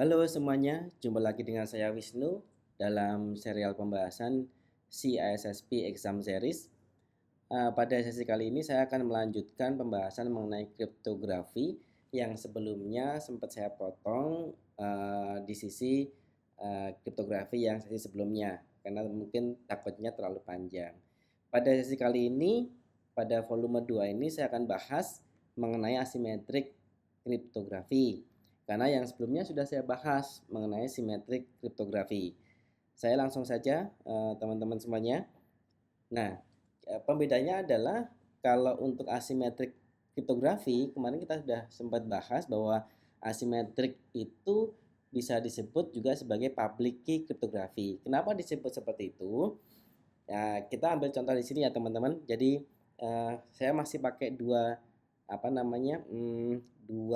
Halo semuanya, jumpa lagi dengan saya Wisnu dalam serial pembahasan CISSP Exam Series. Pada sesi kali ini saya akan melanjutkan pembahasan mengenai kriptografi yang sebelumnya sempat saya potong di sisi kriptografi yang sesi sebelumnya karena mungkin takutnya terlalu panjang. Pada sesi kali ini, pada volume 2 ini saya akan bahas mengenai asimetrik kriptografi. Karena yang sebelumnya sudah saya bahas mengenai simetrik kriptografi. Saya langsung saja teman-teman semuanya. Nah, pembedanya adalah kalau untuk asimetrik kriptografi, kemarin kita sudah sempat bahas bahwa asimetrik itu bisa disebut juga sebagai public key kriptografi. Kenapa disebut seperti itu? Ya, kita ambil contoh di sini ya teman-teman. Jadi saya masih pakai dua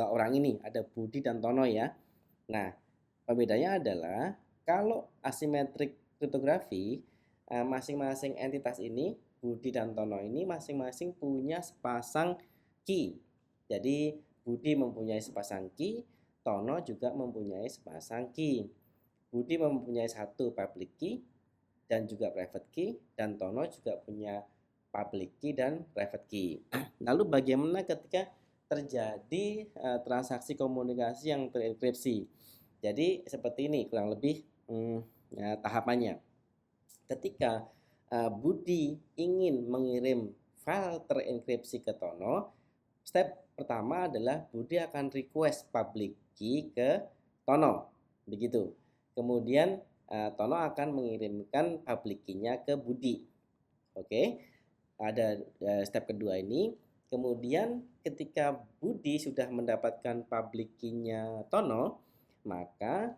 orang ini, ada Budi dan Tono ya. Nah, pembedanya adalah kalau asimetrik kriptografi, masing-masing entitas ini, Budi dan Tono ini masing-masing punya sepasang key. Jadi Budi mempunyai sepasang key, Tono juga mempunyai sepasang key. Budi mempunyai satu public key dan juga private key, dan Tono juga punya public key dan private key. Lalu bagaimana ketika terjadi transaksi komunikasi yang terenkripsi? Jadi seperti ini kurang lebih tahapannya. Ketika Budi ingin mengirim file terenkripsi ke Tono, step pertama adalah Budi akan request public key ke Tono, begitu. Kemudian Tono akan mengirimkan public key-nya ke Budi. Oke, ada step kedua ini. Kemudian ketika Budi sudah mendapatkan public key-nya Tono, maka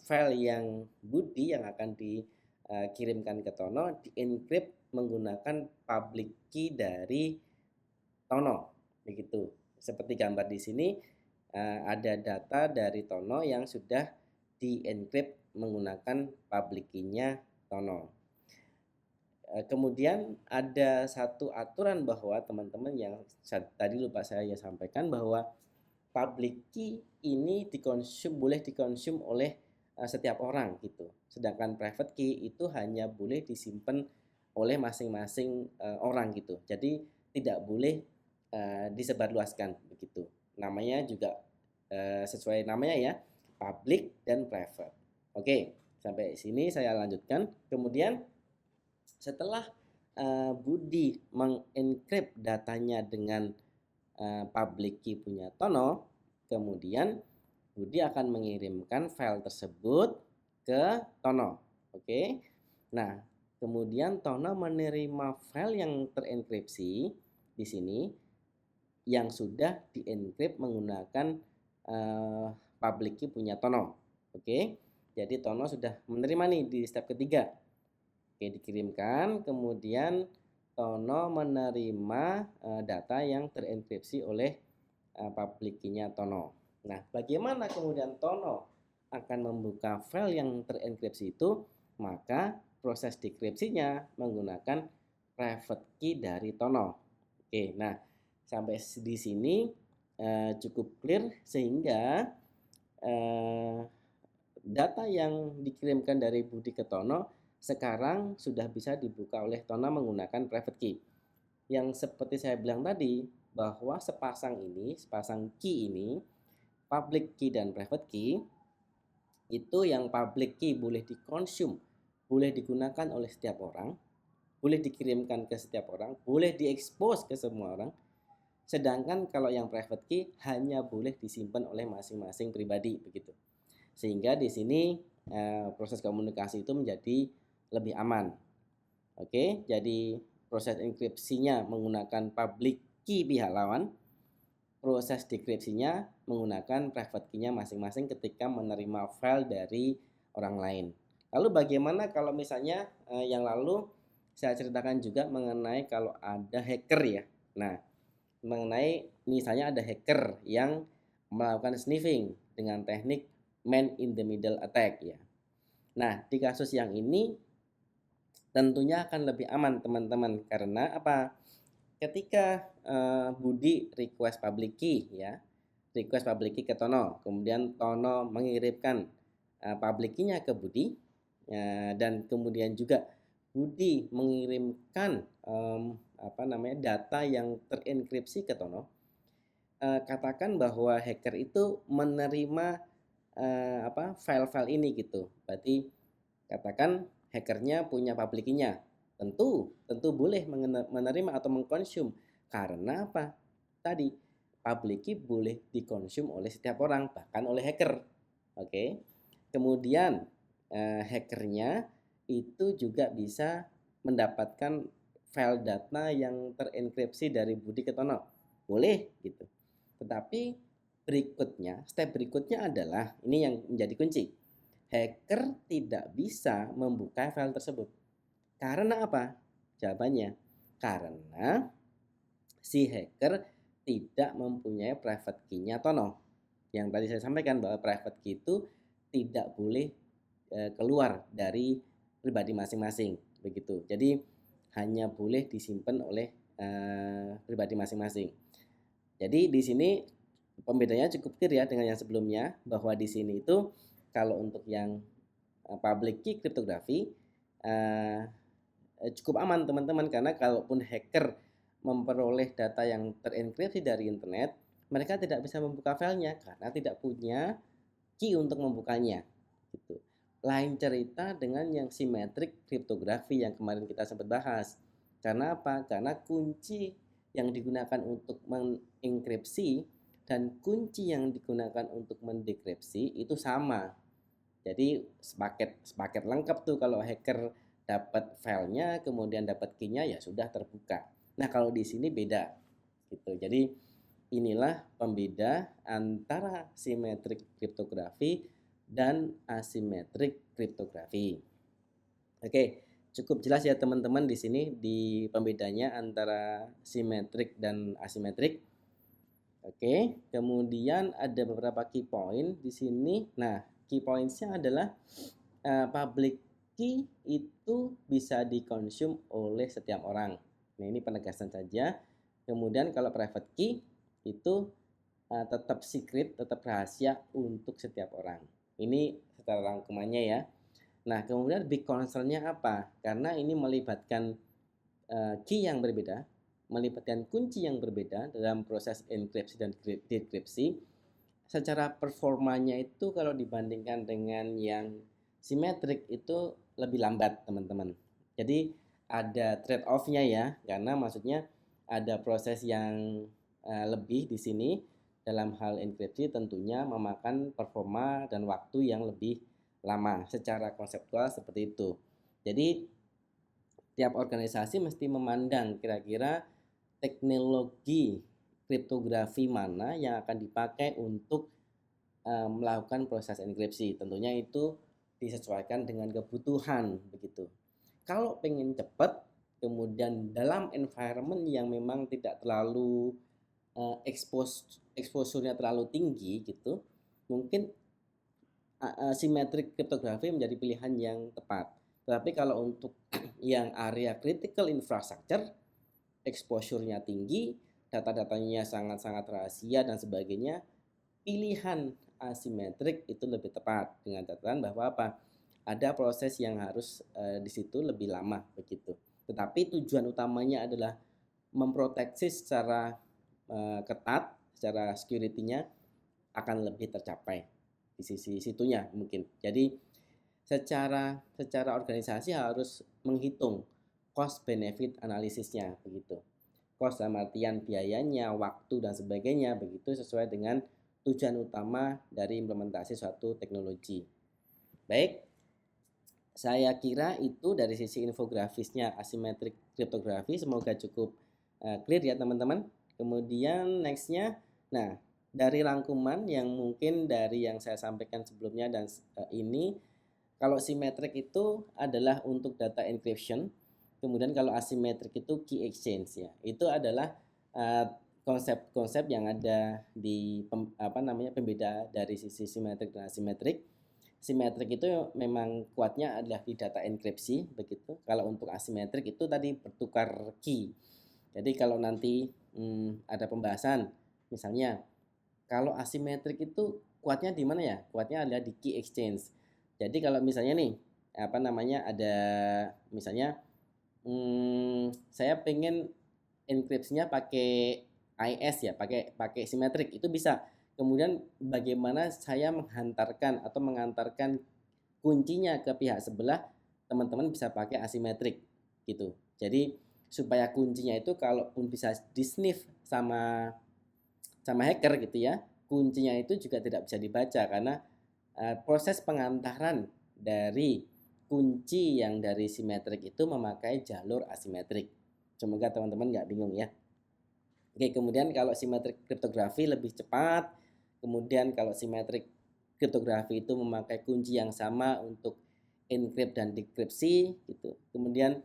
file yang Budi yang akan dikirimkan ke Tono di-encrypt menggunakan public key dari Tono, begitu. Seperti gambar di sini ada data dari Tono yang sudah di-encrypt menggunakan public key-nya Tono. Kemudian ada satu aturan bahwa teman-teman yang tadi lupa saya sampaikan bahwa public key ini boleh dikonsum oleh setiap orang gitu. Sedangkan private key itu hanya boleh disimpan oleh masing-masing orang gitu. Jadi tidak boleh disebarluaskan begitu. Namanya juga sesuai namanya ya, public dan private. Oke, sampai sini saya lanjutkan. Kemudian setelah Budi mengencrypt datanya dengan public key punya Tono, kemudian Budi akan mengirimkan file tersebut ke Tono. Oke. Nah, kemudian Tono menerima file yang terenkripsi di sini yang sudah diencrypt menggunakan public key punya Tono. Oke. Jadi Tono sudah menerima nih di step ketiga. Oke, dikirimkan, kemudian Tono menerima data yang terenkripsi oleh public key-nya Tono. Nah, bagaimana kemudian Tono akan membuka file yang terenkripsi itu? Maka proses dekripsinya menggunakan private key dari Tono. Oke, nah sampai di sini cukup clear sehingga data yang dikirimkan dari Budi ke Tono sekarang sudah bisa dibuka oleh Tono menggunakan private key. Yang seperti saya bilang tadi, bahwa sepasang key ini, public key dan private key, itu yang public key boleh dikonsum, boleh digunakan oleh setiap orang, boleh dikirimkan ke setiap orang, boleh diekspos ke semua orang. Sedangkan kalau yang private key hanya boleh disimpan oleh masing-masing pribadi begitu. Sehingga di sini proses komunikasi itu menjadi lebih aman. Oke, jadi proses enkripsinya menggunakan public key pihak lawan, proses dekripsinya menggunakan private key-nya masing-masing ketika menerima file dari orang lain. Lalu bagaimana kalau misalnya yang lalu saya ceritakan juga mengenai kalau ada hacker ya. Nah, mengenai misalnya ada hacker yang melakukan sniffing dengan teknik man in the middle attack ya. Nah, di kasus yang ini tentunya akan lebih aman teman-teman karena apa? Ketika Budi request public key ya, request public key ke Tono, kemudian Tono mengirimkan public key-nya ke Budi, dan kemudian juga Budi mengirimkan data yang terenkripsi ke Tono. Katakan bahwa hacker itu menerima file-file ini gitu. Berarti katakan hackernya punya public key-nya. Tentu boleh menerima atau mengkonsum. Karena apa? Tadi public key boleh dikonsum oleh setiap orang, bahkan oleh hacker. Oke. Kemudian hackernya itu juga bisa mendapatkan file data yang terenkripsi dari Budi ke Tono. Boleh gitu. Tetapi step berikutnya adalah ini yang menjadi kunci. Hacker tidak bisa membuka file tersebut. Karena apa? Jawabannya, karena si hacker tidak mempunyai private key-nya Tono. Yang tadi saya sampaikan bahwa private key itu tidak boleh keluar dari pribadi masing-masing, begitu. Jadi hanya boleh disimpan oleh pribadi masing-masing. Jadi di sini pembedanya cukup clear ya dengan yang sebelumnya, bahwa di sini itu kalau untuk yang public key kriptografi cukup aman teman-teman, karena kalaupun hacker memperoleh data yang terenkripsi dari internet, mereka tidak bisa membuka filenya karena tidak punya key untuk membukanya gitu. Lain cerita dengan yang symmetric kriptografi yang kemarin kita sempat bahas. Karena apa? Karena kunci yang digunakan untuk mengenkripsi dan kunci yang digunakan untuk mendekripsi itu sama. Jadi sepaket lengkap tuh, kalau hacker dapat filenya kemudian dapat key-nya ya sudah terbuka. Nah, kalau di sini beda gitu. Jadi inilah pembeda antara symmetric kriptografi dan asymmetric kriptografi. Oke. Cukup jelas ya teman-teman di sini di pembedanya antara simetrik dan asimetrik. Oke, kemudian ada beberapa key point di sini. Nah, key points-nya adalah public key itu bisa dikonsum oleh setiap orang. Nah, ini penegasan saja. Kemudian kalau private key itu tetap secret, tetap rahasia untuk setiap orang. Ini secara rangkumannya ya. Nah, kemudian big concern-nya apa? Karena ini melibatkan key yang berbeda, melibatkan kunci yang berbeda dalam proses enkripsi dan dekripsi. Secara performanya itu kalau dibandingkan dengan yang simetrik itu lebih lambat, teman-teman. Jadi ada trade off-nya ya, karena maksudnya ada proses yang lebih di sini dalam hal enkripsi, tentunya memakan performa dan waktu yang lebih lama. Secara konseptual seperti itu. Jadi tiap organisasi mesti memandang kira-kira teknologi kriptografi mana yang akan dipakai untuk melakukan proses enkripsi. Tentunya itu disesuaikan dengan kebutuhan begitu. Kalau pengen cepat, kemudian dalam environment yang memang tidak terlalu exposure-nya terlalu tinggi gitu, mungkin symmetric kriptografi menjadi pilihan yang tepat. Tetapi kalau untuk yang area critical infrastructure, exposure-nya tinggi, data-datanya sangat-sangat rahasia dan sebagainya, pilihan asimetrik itu lebih tepat, dengan catatan bahwa apa? Ada proses yang harus di situ lebih lama begitu. Tetapi tujuan utamanya adalah memproteksi secara ketat, secara security-nya akan lebih tercapai di sisi situnya mungkin. Jadi secara organisasi harus menghitung cost benefit analisisnya begitu. Cost dalam artian biayanya, waktu dan sebagainya begitu, sesuai dengan tujuan utama dari implementasi suatu teknologi. Baik, saya kira itu dari sisi infografisnya asymmetric kriptografi. Semoga cukup clear ya teman-teman. Kemudian nextnya, nah dari rangkuman yang mungkin dari yang saya sampaikan sebelumnya dan ini, kalau simetrik itu adalah untuk data encryption, kemudian kalau asymmetric itu key exchange ya. Itu adalah konsep-konsep yang ada di pembeda dari sisi simetrik dan asimetrik. Simetrik itu memang kuatnya adalah di data enkripsi begitu. Kalau untuk asimetrik itu tadi bertukar key. Jadi kalau nanti ada pembahasan misalnya Kalau asimetrik itu kuatnya di mana ya? Kuatnya adalah di key exchange. Jadi kalau misalnya nih, apa namanya, ada misalnya saya pengen enkripsinya pakai IS ya, pakai simetrik, itu bisa. Kemudian bagaimana saya menghantarkan atau mengantarkan kuncinya ke pihak sebelah, teman-teman bisa pakai asimetrik gitu. Jadi supaya kuncinya itu kalaupun bisa di-sniff sama hacker gitu ya, kuncinya itu juga tidak bisa dibaca karena proses pengantaran dari kunci yang dari simetrik itu memakai jalur asimetrik. Semoga teman-teman nggak bingung ya. Oke, kemudian kalau simetrik kriptografi lebih cepat. Kemudian kalau simetrik kriptografi itu memakai kunci yang sama untuk encrypt dan dekripsi gitu. Kemudian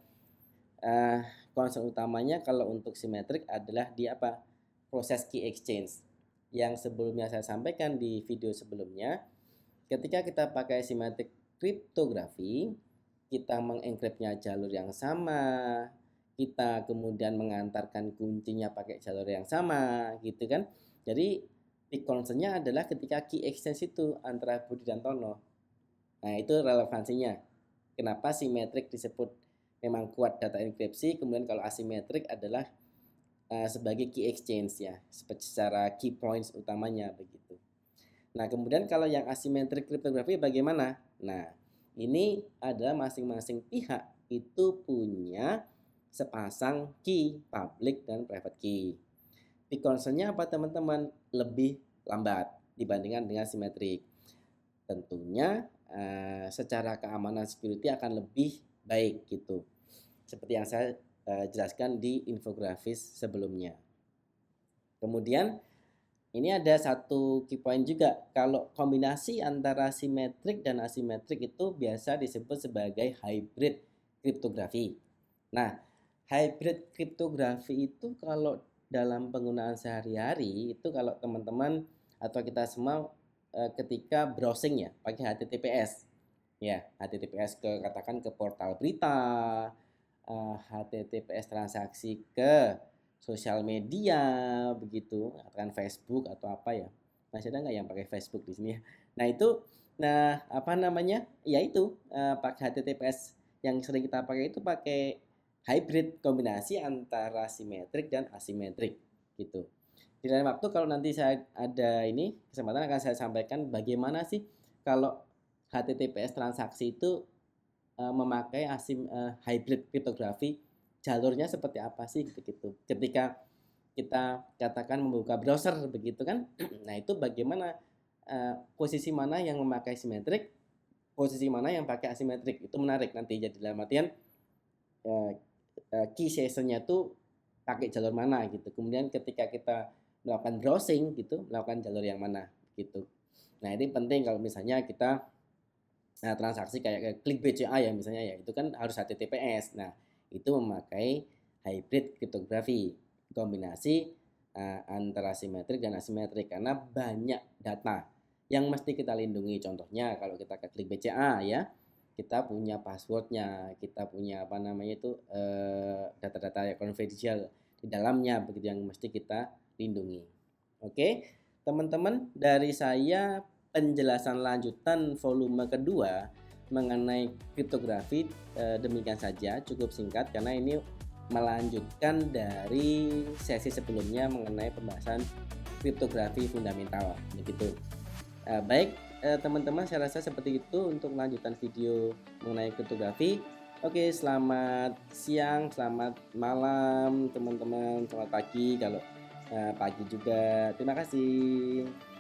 concern utamanya kalau untuk simetrik adalah di apa? Proses key exchange. Yang sebelumnya saya sampaikan di video sebelumnya, ketika kita pakai simetrik kriptografi, kita mengenkriptnya jalur yang sama, kita kemudian mengantarkan kuncinya pakai jalur yang sama, gitu kan. Jadi concernnya adalah ketika key exchange itu antara Budi dan Tono. Nah, itu relevansinya. Kenapa simetrik disebut memang kuat data enkripsi, kemudian kalau asimetrik adalah sebagai key exchange ya, secara key points utamanya begitu. Nah, kemudian kalau yang asimetrik kriptografi bagaimana? Nah, ini adalah masing-masing pihak itu punya sepasang key, public dan private key. Di concernnya apa teman-teman? Lebih lambat dibandingkan dengan simetrik. Tentunya secara keamanan security akan lebih baik gitu. Seperti yang saya jelaskan di infografis sebelumnya. Kemudian ini ada satu key point juga. Kalau kombinasi antara simetrik dan asimetrik itu biasa disebut sebagai hybrid kriptografi. Nah, hybrid kriptografi itu kalau dalam penggunaan sehari-hari itu kalau teman-teman atau kita semua ketika browsing ya pakai HTTPS. Ya, HTTPS katakan ke portal berita, HTTPS transaksi ke sosial media begitu, katakan Facebook atau apa ya. Masih ada nggak yang pakai Facebook di sini ya? Nah itu, apa namanya? Ya itu pakai HTTPS yang sering kita pakai itu pakai hybrid kombinasi antara simetrik dan asimetrik gitu. Di lain waktu kalau nanti saya ada ini kesempatan akan saya sampaikan bagaimana sih kalau HTTPS transaksi itu memakai hybrid kriptografi, jalurnya seperti apa sih begitu. Ketika kita katakan membuka browser begitu kan, nah itu bagaimana posisi mana yang memakai simetrik, posisi mana yang pakai asimetrik, itu menarik nanti. Jadi dalam artian key sessionnya tuh pakai jalur mana gitu. Kemudian ketika kita melakukan browsing gitu, melakukan jalur yang mana gitu. Nah ini penting kalau misalnya kita transaksi kayak klik BCA ya misalnya ya, itu kan harus HTTPS. Nah, itu memakai hybrid kriptografi, kombinasi antara simetrik dan asimetrik karena banyak data yang mesti kita lindungi. Contohnya kalau kita ke klik BCA ya, kita punya passwordnya, kita punya apa namanya itu data-data confidential di dalamnya begitu yang mesti kita lindungi. Oke, teman-teman, dari saya penjelasan lanjutan volume kedua mengenai kriptografi demikian saja, cukup singkat karena ini melanjutkan dari sesi sebelumnya mengenai pembahasan kriptografi fundamental begitu. Baik teman-teman, saya rasa seperti itu untuk lanjutan video mengenai kriptografi. Oke, selamat siang, selamat malam teman-teman, selamat pagi kalau pagi juga. Terima kasih.